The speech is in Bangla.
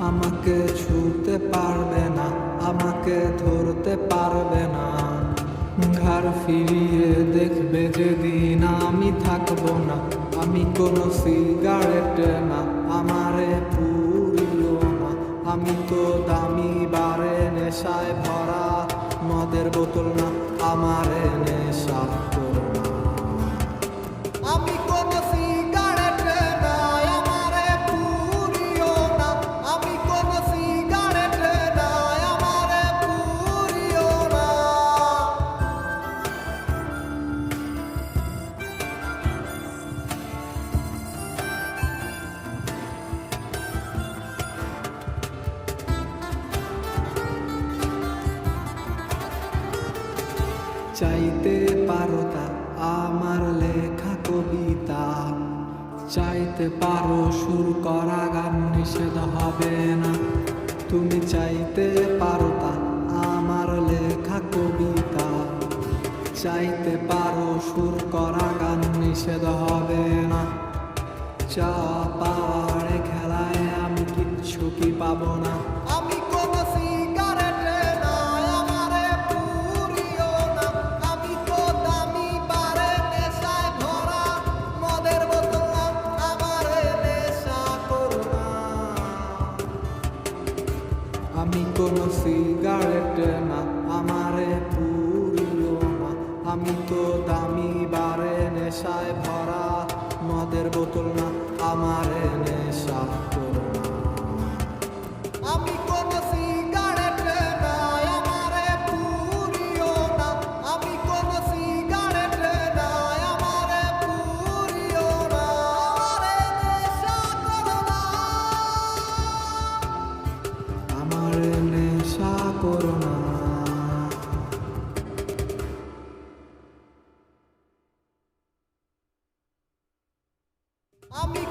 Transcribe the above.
আমাকে ছুতে পারবে না, আমাকে ধরতে পারবে না। ঘাড় ফিরিয়ে দেখবে যেদিন আমি থাকবো না। আমি কোনো সিগারেট না, আমারে পুরিও না। আমি তো দামি বারে নেশায় ভরা মদের বোতল না, আমারে নেশা করো না। আমি কোনো সিগারেট না, আমারে পুরিও না। আমি কোনো সিগারেট না, আমারে পুরিও না। চাইতে পারো তা আমার লেখা কবিতা, চাইতে পারো সুর করা গান, নিষেধ হবে না। তুমি চাইতে পারো তা আমার লেখা কবিতা, চাইতে পারো সুর করা গান, নিষেধ হবে না। চা পাওয়ার খেলায় আমি কিচ্ছু কি পাবো না। আমি কোনো সিগারেট না, আমারে পুরিও না। আমি তো দামি বারে নেশায় ভরা মদের বোতল না, আমারে নেশা করো না। আমি কোনো সিগারেট না, আমারে পুরিও না। আমি তো দামি বারে নেশায় ভরা মদের বোতল না, আমারে নেশা করো না। আমি কোনো সিগারেট না, আমারে পুরিও না। আমি কোনো সিগারেট না, আমারে পুরিও না। আমারে নেশা করো না, আমারে নেশা করো না। আমি